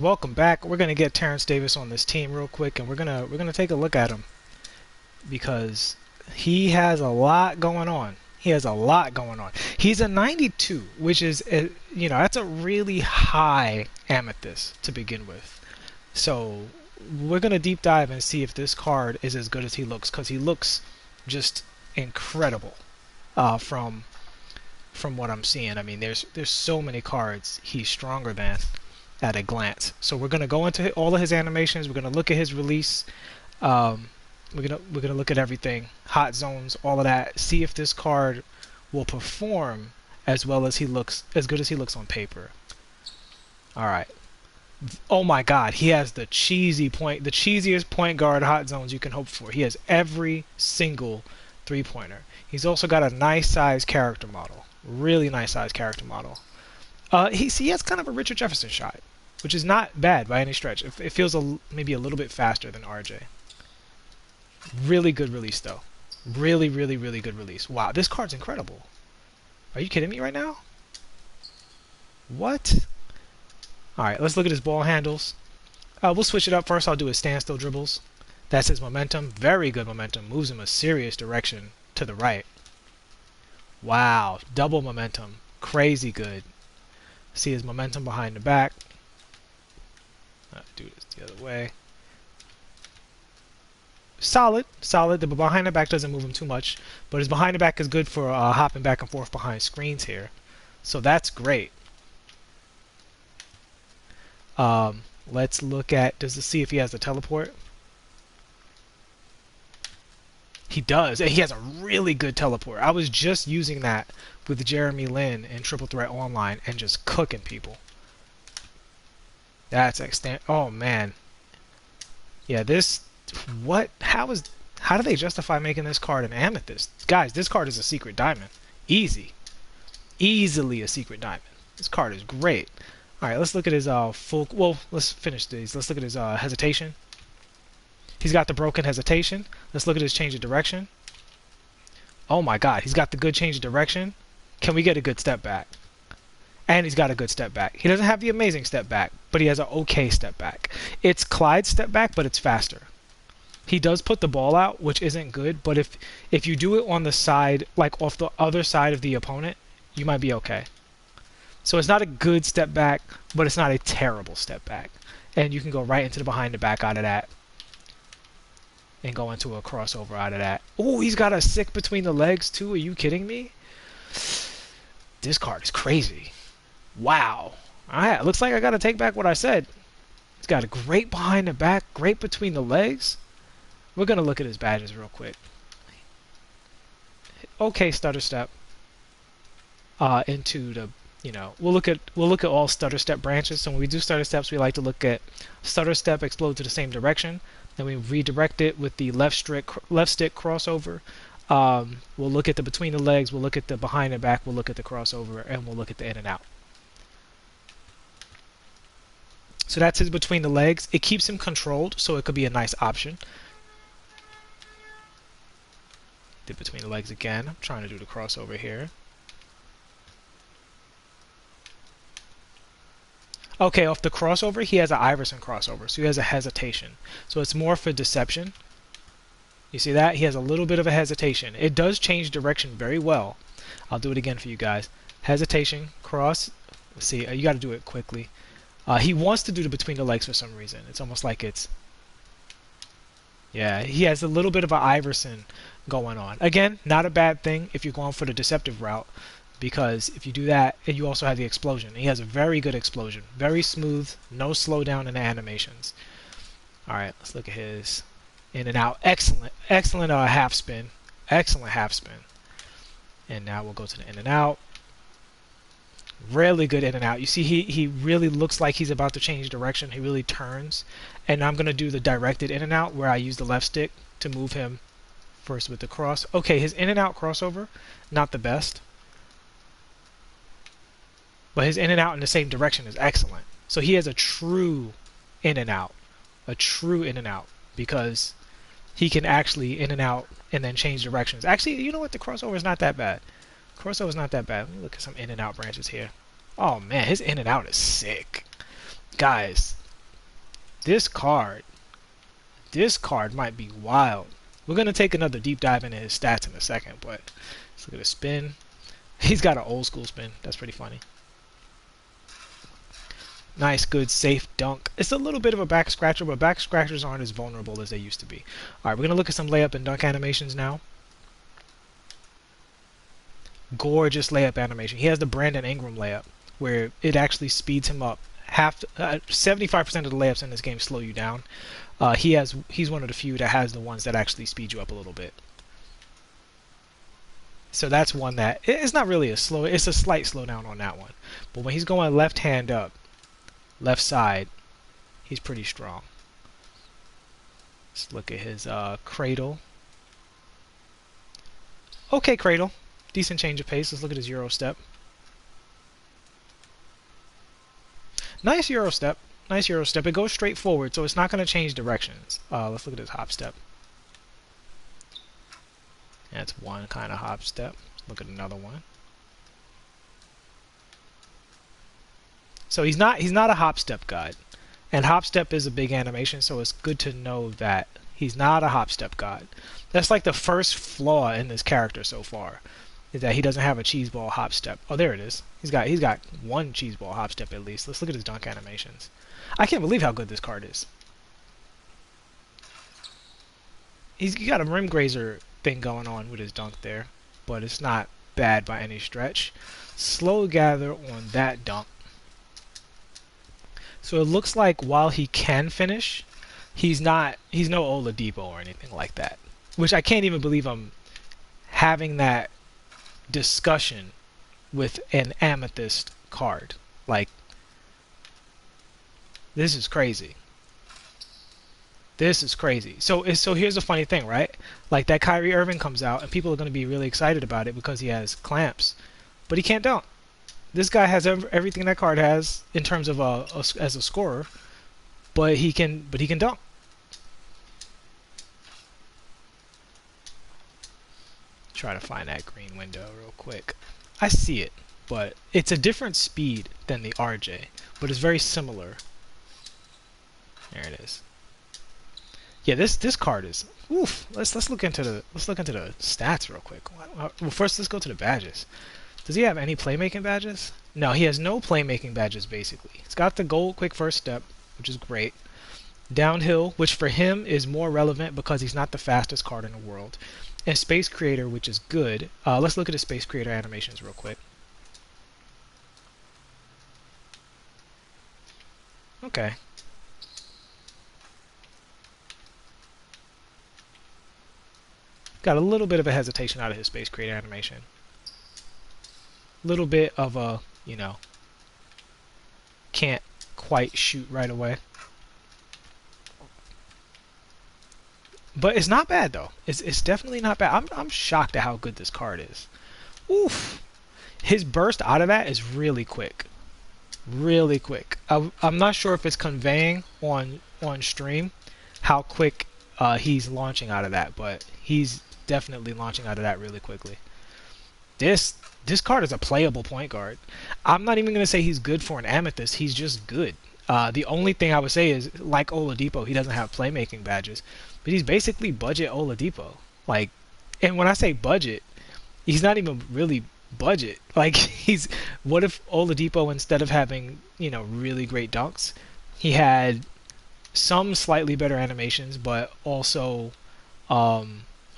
Welcome back. We're gonna get Terence Davis on this team real quick, and we're gonna take a look at him because he has a lot going on. He has a lot going on. He's a 92, which is that's a really high Amethyst to begin with. So we're gonna deep dive and see if this card is as good as he looks, because he looks just incredible from what I'm seeing. I mean, there's so many cards he's stronger than at a glance. So we're gonna go into all of his animations. We're gonna look at his release. Um, we're gonna look at everything, hot zones, all of that. See if this card will perform as well as he looks, as good as he looks on paper. All right. Oh my God, he has the cheesiest point guard hot zones you can hope for. He has every single three-pointer. He's also got a nice size character model, really nice size character model. He has kind of a Richard Jefferson shot, which is not bad by any stretch. It feels maybe a little bit faster than RJ. Really good release though. Really, really, really good release. Wow, this card's incredible. Are you kidding me right now? What? Alright, let's look at his ball handles. We'll switch it up. First I'll do his standstill dribbles. That's his momentum. Very good momentum. Moves him a serious direction to the right. Wow, double momentum. Crazy good. See his momentum behind the back. Do this the other way. Solid. The behind the back doesn't move him too much, but his behind the back is good for hopping back and forth behind screens here. So that's great. Let's look at, see if he has the teleport. He does, and he has a really good teleport. I was just using that with Jeremy Lin in Triple Threat Online and just cooking people. That's extent. Oh man. Yeah, this. What? How do they justify making this card an Amethyst? Guys, this card is a secret diamond. Easily a secret diamond. This card is great. All right, let's look at his full. Well, let's finish these. Let's look at his hesitation. He's got the broken hesitation. Let's look at his change of direction. Oh my God, he's got the good change of direction. Can we get a good step back? And he's got a good step back. He doesn't have the amazing step back, but he has an okay step back. It's Clyde's step back, but it's faster. He does put the ball out, which isn't good, but if you do it on the side, like off the other side of the opponent, you might be okay. So it's not a good step back, but it's not a terrible step back. And you can go right into the behind the back out of that. And go into a crossover out of that. Oh, he's got a sick between the legs too. Are you kidding me? This card is crazy. Wow. Alright, looks like I gotta take back what I said. He's got a great behind the back, great between the legs. We're gonna look at his badges real quick. Okay, stutter step. Into the, we'll look at all stutter step branches. So when we do stutter steps, we like to look at stutter step, explode to the same direction. Then we redirect it with the left stick crossover. We'll look at the between the legs, we'll look at the behind the back, we'll look at the crossover, and we'll look at the in and out. So that's his between the legs. It keeps him controlled, so it could be a nice option. Did between the legs again. I'm trying to do the crossover here. Okay, off the crossover, he has an Iverson crossover, so he has a hesitation. So it's more for deception. You see that? He has a little bit of a hesitation. It does change direction very well. I'll do it again for you guys. Hesitation, cross. Let's see, you got to do it quickly. He wants to do the between the legs for some reason. It's almost like it's... Yeah, he has a little bit of an Iverson going on. Again, not a bad thing if you're going for the deceptive route. Because if you do that, and you also have the explosion. He has a very good explosion. Very smooth, no slowdown in the animations. Alright, let's look at his in and out. Excellent half spin. Excellent half spin. And now we'll go to the in and out. Really good in and out. You see he really looks like he's about to change direction. He really turns. And I'm going to do the directed in and out where I use the left stick to move him first with the cross. Okay, his in and out crossover, not the best. But his in and out in the same direction is excellent. So he has a true in and out. A true in and out. Because he can actually in and out and then change directions. Actually, you know what? The crossover is not that bad. Crossover is not that bad. Let me look at some in and out branches here. Oh man, his in and out is sick. Guys, This card might be wild. We're going to take another deep dive into his stats in a second, but let's look at his spin. He's got an old school spin. That's pretty funny. Nice, good, safe dunk. It's a little bit of a back scratcher, but back scratchers aren't as vulnerable as they used to be. All right, we're going to look at some layup and dunk animations now. Gorgeous layup animation. He has the Brandon Ingram layup, where it actually speeds him up. 75% of the layups in this game slow you down. He's one of the few that has the ones that actually speed you up a little bit. So that's one that it's not really a slow. It's a slight slowdown on that one. But when he's going left hand up, left side, he's pretty strong. Let's look at his cradle. Okay, cradle. Decent change of pace. Let's look at his Euro step. Nice Euro step. Nice Euro step. It goes straight forward, so it's not going to change directions. Let's look at his hop step. That's one kind of hop step. Look at another one. So he's not a hop step god. And hop step is a big animation, so it's good to know that he's not a hop step god. That's like the first flaw in this character so far, is that he doesn't have a cheeseball hop step. Oh, there it is. He's got one cheeseball hop step at least. Let's look at his dunk animations. I can't believe how good this card is. He's got a rim grazer thing going on with his dunk there, but it's not bad by any stretch. Slow gather on that dunk. So it looks like while he can finish, he's no Oladipo or anything like that. Which I can't even believe I'm having that discussion with an Amethyst card. Like, this is crazy. This is crazy. So here's the funny thing, right? Like, that Kyrie Irving comes out and people are going to be really excited about it because he has clamps, but he can't dunk. This guy has everything that card has in terms of as a scorer, but he can dunk. Try to find that green window real quick. I see it, but it's a different speed than the RJ, but it's very similar. There it is. Yeah, this card is oof. Let's look into the stats real quick. Well, first let's go to the badges. Does he have any playmaking badges? No, he has no playmaking badges basically. He's got the gold quick first step, which is great. Downhill, which for him is more relevant because he's not the fastest card in the world. And Space Creator, which is good. Let's look at his Space Creator animations real quick. Okay. Got a little bit of a hesitation out of his Space Creator animation. Little bit of a, can't quite shoot right away. But it's not bad though. It's definitely not bad. I'm shocked at how good this card is. Oof. His burst out of that is really quick. Really quick. I'm not sure if it's conveying on stream how quick he's launching out of that, but he's definitely launching out of that really quickly. This card is a playable point guard. I'm not even going to say he's good for an Amethyst. He's just good. The only thing I would say is, like Oladipo, he doesn't have playmaking badges, but he's basically budget Oladipo. Like, and when I say budget, he's not even really budget. Like, what if Oladipo, instead of having, really great dunks, he had some slightly better animations, but also Hall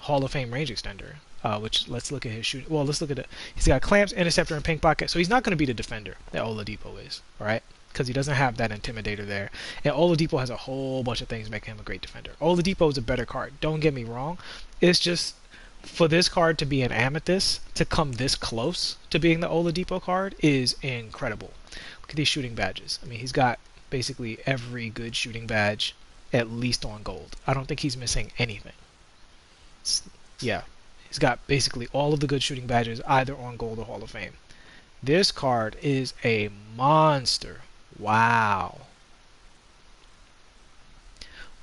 of Fame range extender. Which, let's look at his shooting. Well, let's look at it. He's got clamps, interceptor, and pink pocket. So he's not going to be the defender that Oladipo is, all right? Because he doesn't have that intimidator there. And Oladipo has a whole bunch of things making him a great defender. Oladipo is a better card. Don't get me wrong. It's just, for this card to be an Amethyst, to come this close to being the Oladipo card is incredible. Look at these shooting badges. I mean, he's got basically every good shooting badge, at least on gold. I don't think he's missing anything. Yeah. He's got basically all of the good shooting badges, either on Gold or Hall of Fame. This card is a monster. Wow.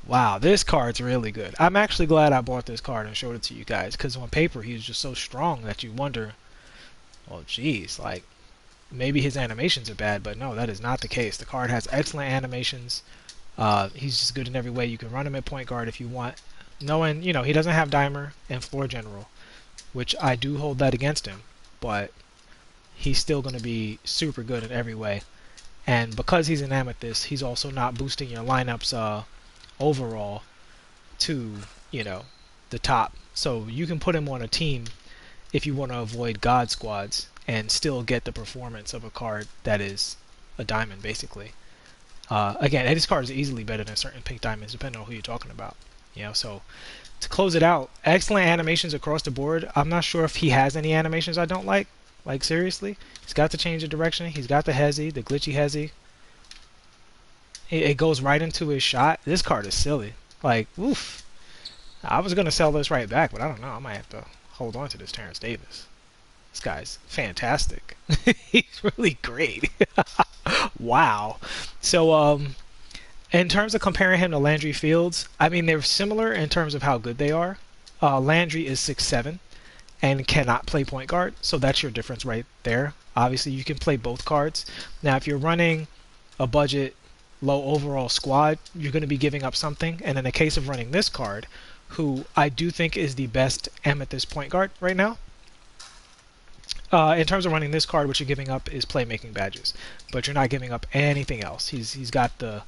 Wow, this card's really good. I'm actually glad I bought this card and showed it to you guys, because on paper he's just so strong that you wonder, well, geez, like, maybe his animations are bad, but no, that is not the case. The card has excellent animations. He's just good in every way. You can run him at point guard if you want. Knowing, you know, he doesn't have dimer and floor general, which I do hold that against him, but he's still going to be super good in every way. And because he's an Amethyst, he's also not boosting your lineups overall to, you know, the top. So you can put him on a team if you want to avoid God squads and still get the performance of a card that is a diamond, basically. Again, Eddie's card is easily better than certain pink diamonds, depending on who you're talking about. You know, so to close it out, excellent animations across the board. I'm not sure if he has any animations I don't like. Like, seriously. He's got the change of direction. He's got the hezzy, the glitchy hezzy. It goes right into his shot. This card is silly. Like, oof. I was going to sell this right back, but I don't know. I might have to hold on to this Terence Davis. This guy's fantastic. He's really great. Wow. So, in terms of comparing him to Landry Fields, I mean, they're similar in terms of how good they are. Landry is 6'7" and cannot play point guard, so that's your difference right there. Obviously, you can play both cards. Now, if you're running a budget, low overall squad, you're going to be giving up something. And in the case of running this card, who I do think is the best Amethyst point guard right now, in terms of running this card, what you're giving up is playmaking badges, but you're not giving up anything else. He's got the,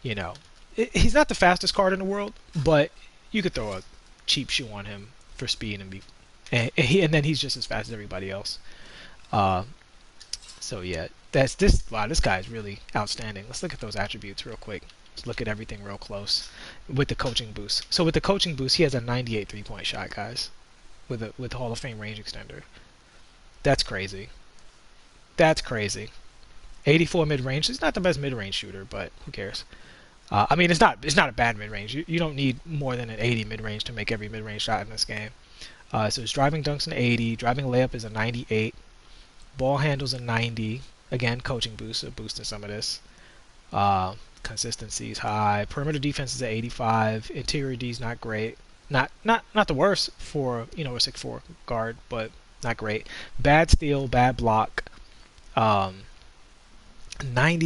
you know, he's not the fastest card in the world, but you could throw a cheap shoe on him for speed and be, and then he's just as fast as everybody else. So yeah, that's this. Wow, this guy is really outstanding. Let's look at those attributes real quick. Let's look at everything real close with the coaching boost. So with the coaching boost, he has a 98 3-point shot, guys, with Hall of Fame range extender. That's crazy. That's crazy. 84 mid-range. He's not the best mid-range shooter, but who cares? I mean, it's not a bad mid-range. You don't need more than an 80 mid-range to make every mid-range shot in this game. So his driving dunk's an 80. Driving layup is a 98. Ball handle's a 90. Again, coaching boost, so boosting some of this. Consistency is high. Perimeter defense is at 85. Interior D is not great. Not the worst for, you know, a 6'4" guard, but not great. Bad steal, bad block. 90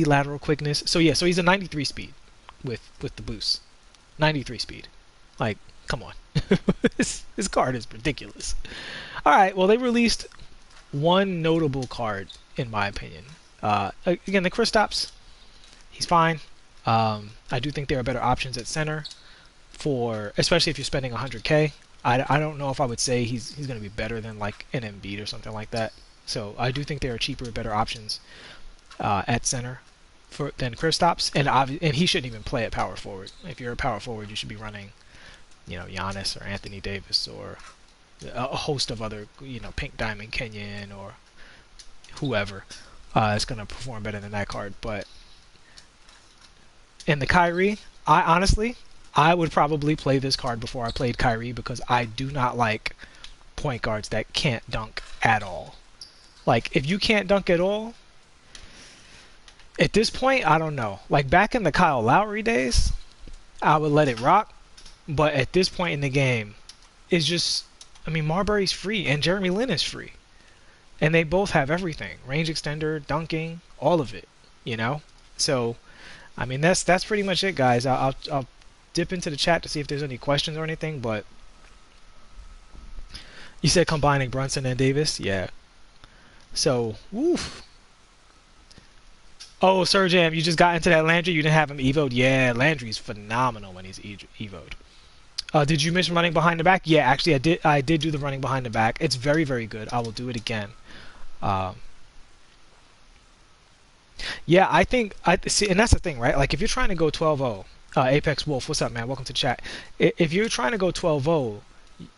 lateral quickness. So yeah, so he's a 93 speed with the boost. 93 speed. Like, come on. This card is ridiculous. Alright, well, they released one notable card, in my opinion. Again, the Kristaps, he's fine. I do think there are better options at center, for especially if you're spending 100K. I don't know if I would say he's going to be better than like an Embiid or something like that. So I do think there are cheaper, better options at center than Kristaps, and he shouldn't even play at power forward. If you're a power forward, you should be running, you know, Giannis or Anthony Davis or a host of other, you know, Pink Diamond Kenyon or whoever is going to perform better than that card. But in the Kyrie, I would probably play this card before I played Kyrie, because I do not like point guards that can't dunk at all. Like, if you can't dunk at all, at this point, I don't know. Like, back in the Kyle Lowry days, I would let it rock. But at this point in the game, it's just, I mean, Marbury's free and Jeremy Lin is free. And they both have everything. Range extender, dunking, all of it, you know? So, I mean, that's pretty much it, guys. I'll dip into the chat to see if there's any questions or anything, but you said combining Brunson and Davis? Yeah. So, woof. Oh, Sir Jam, you just got into that Landry? You didn't have him evoed? Yeah, Landry's phenomenal when he's evoed. Did you miss running behind the back? Yeah, actually, I did do the running behind the back. It's very, very good. I will do it again. Yeah, I think see, and that's the thing, right? Like, if you're trying to go 12-0, Apex Wolf, what's up, man? Welcome to chat. If you're trying to go 12-0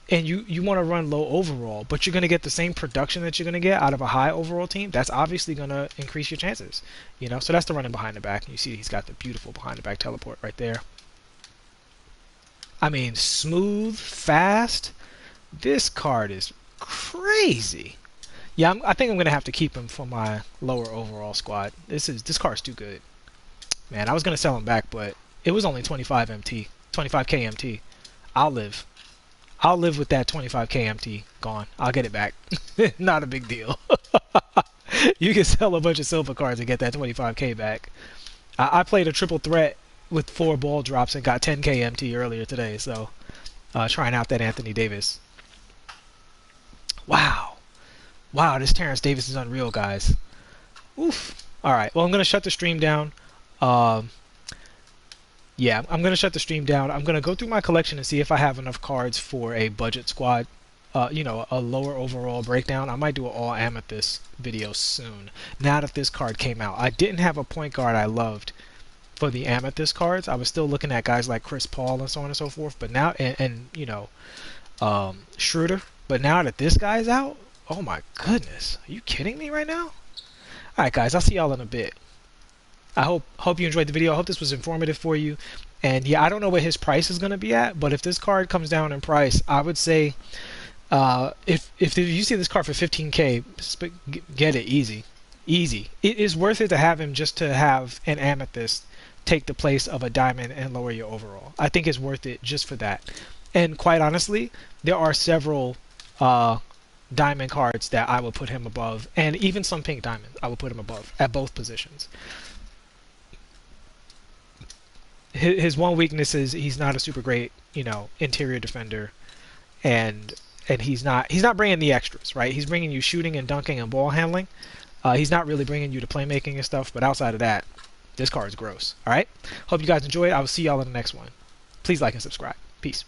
and you want to run low overall, but you're going to get the same production that you're going to get out of a high overall team, that's obviously going to increase your chances, you know? So that's the running behind the back. You see he's got the beautiful behind the back teleport right there. I mean, smooth, fast. This card is crazy. Yeah, I think I'm going to have to keep him for my lower overall squad. This card's too good. Man, I was going to sell him back, but it was only 25k MT. I'll live with that 25k MT gone. I'll get it back. Not a big deal. You can sell a bunch of silver cards and get that 25k back. I played a triple threat with 4 ball drops and got 10K MT earlier today. So trying out that Anthony Davis. Wow. Wow, this Terence Davis is unreal, guys. Oof. All right. Well, I'm going to shut the stream down. Yeah, I'm going to shut the stream down. I'm going to go through my collection and see if I have enough cards for a budget squad. You know, a lower overall breakdown. I might do an all Amethyst video soon. Now that this card came out, I didn't have a point guard I loved for the Amethyst cards. I was still looking at guys like Chris Paul and so on and so forth. But now, and you know, Schroeder. But now that this guy's out, oh my goodness, are you kidding me right now? All right, guys, I'll see y'all in a bit. I hope you enjoyed the video. I hope this was informative for you. And yeah, I don't know what his price is going to be at, but if this card comes down in price, I would say if you see this card for 15K, get it easy. Easy. It is worth it to have him just to have an Amethyst take the place of a diamond and lower your overall. I think it's worth it just for that. And quite honestly, there are several diamond cards that I would put him above, and even some pink diamonds I would put him above at both positions. His one weakness is he's not a super great, you know, interior defender, and he's not bringing the extras, right? He's bringing you shooting and dunking and ball handling. He's not really bringing you the playmaking and stuff, but outside of that, this card is gross. All right? Hope you guys enjoyed. I will see y'all in the next one. Please like and subscribe. Peace.